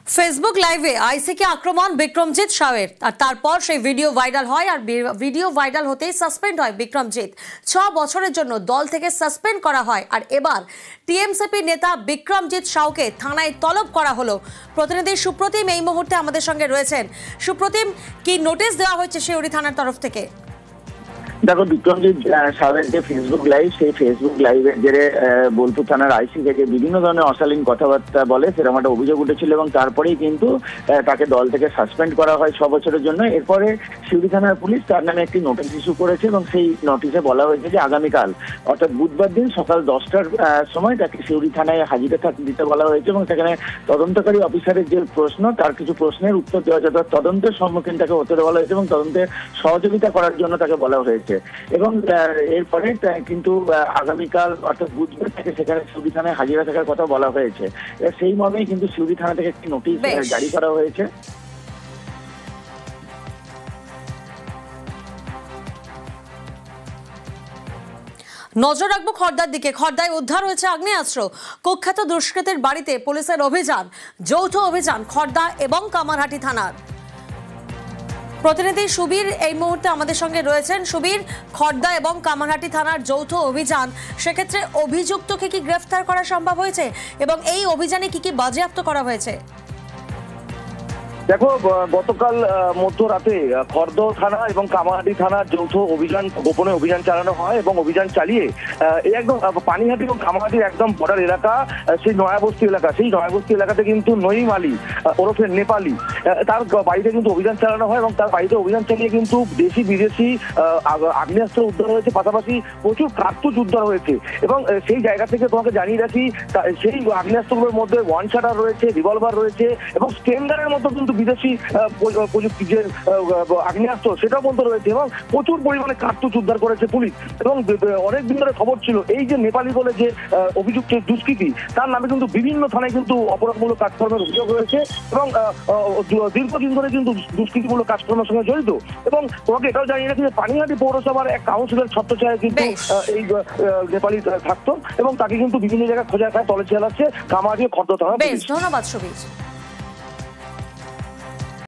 Facebook লাইভে আইসিকে আক্রমণ বিক্রমজিৎ সাউয়ের আর তারপর সেই ভিডিও ভাইরাল হয় আর ভিডিও ভাইরাল হতেই সাসপেন্ড হয় বিক্রমজিৎ। 6 বছরের জন্য দল থেকে সাসপেন্ড করা হয় আর এবার টিএমসিপি নেতা বিক্রমজিৎ সাউকে থানায় তলব করা হলো। প্রতিনিধি সুপ্রতিম এই মুহূর্তে আমাদের সঙ্গে রয়েছেন। সুপ্রতিম, কি নোটিশ দেওয়া হয়েছে শিউরি থানার তরফ থেকে? দেখো, বিক্রমজিৎ সাউয়ের যে ফেসবুক লাইভ, সেই ফেসবুক লাইভের জেরে বোলপুর থানার আইসি থেকে বিভিন্ন ধরনের অশালীন কথাবার্তা বলে সেরকম একটা অভিযোগ উঠেছিল এবং তারপরেই কিন্তু তাকে দল থেকে সাসপেন্ড করা হয় 6 বছরের জন্য। এরপরে শিউরি থানার পুলিশ তার নামে একটি নোটিশ ইস্যু করেছে এবং সেই নোটিশে বলা হয়েছে যে আগামীকাল অর্থাৎ বুধবার দিন সকাল 10টার সময় তাকে শিউরি থানায় হাজিরা দিতে বলা হয়েছে এবং সেখানে তদন্তকারী অফিসারের যে প্রশ্ন, তার কিছু প্রশ্নের উত্তর দেওয়া যাতে তদন্তের সম্মুখীন তাকে হতে বলা হয়েছে এবং তদন্তে সহযোগিতা করার জন্য তাকে বলা হয়েছে। এবং এরপরে কিন্তু আগামীকাল অর্থাৎ বুধবার থেকে সেখানে শিউরি থানায় হাজিরা থাকার কথা বলা হয়েছে। সেই মর্মেই কিন্তু শিউরি থানা থেকে একটি নোটিশ জারি করা হয়েছে। নজর রাখবো খড়দার দিকে। খড়দায় উদ্ধার হয়েছে আগ্নেয়াস্ত্র। কুখ্যাত দুষ্কৃতীর বাড়িতে পুলিশের অভিযান, যৌথ অভিযান খড়দা এবং কামারহাটি থানার। প্রতিনিধি সুবীর এই মুহূর্তে আমাদের সঙ্গে রয়েছেন। সুবীর, খড়দা এবং কামারহাটি থানার যৌথ অভিযান, সেক্ষেত্রে অভিযুক্তকে কি গ্রেফতার করা সম্ভব হয়েছে এবং এই অভিযানে কি কি বাজেয়াপ্ত করা হয়েছে? দেখো, গতকাল মধ্যরাতে খড়দহ থানা এবং কামারহাটি থানার যৌথ অভিযান, গোপনে অভিযান চালানো হয় এবং অভিযান চালিয়ে এই একদম পানিহাটি এবং কামারহাটির একদম বর্ডার এলাকা, সেই নয়াবস্তি এলাকা, সেই নয়াবস্তি এলাকাতে কিন্তু নঈম আলী ওরফে নেপালি, তার বাড়িতে কিন্তু অভিযান চালানো হয় এবং তার বাড়িতে অভিযান চালিয়ে কিন্তু দেশি বিদেশি আগ্নেয়াস্ত্র উদ্ধার হয়েছে, পাশাপাশি প্রচুর কার্তুজ উদ্ধার হয়েছে। এবং সেই জায়গা থেকে তোমাকে জানিয়ে রাখি, সেই আগ্নেয়াস্ত্রগুলোর মধ্যে ওয়ান শাটার রয়েছে, রিভলভার রয়েছে এবং স্টেনগানের মতো কিন্তু বিদেশি প্রযুক্তি যে আগ্নেয়াস্ত্র সেটাও বন্ধ রয়েছে এবং প্রচুর পরিমাণে কার্তুজ উদ্ধার করেছে পুলিশ। এবং অনেকদিন ধরে খবর ছিল এই যে নেপালি বলে যে অভিযুক্ত দুষ্কৃতী, তার নামে কিন্তু বিভিন্ন থানায় কিন্তু অপরাধমূলক কাজকর্মের অভিযোগ রয়েছে এবং দীর্ঘদিন ধরে কিন্তু দুষ্কৃতিমূলক কাজকর্মের সঙ্গে জড়িত। এবং তোমাকে এটাও জানিয়ে রাখি যে পানিহাটি পৌরসভার এক কাউন্সিলর ছত্রছায়ায় কিন্তু এই নেপালি থাকতো এবং তাকে কিন্তু বিভিন্ন জায়গায় খোঁজা খায় তলে চালাচ্ছে কামারহাটি খড়দহ থানা। ধন্যবাদ সুবীর।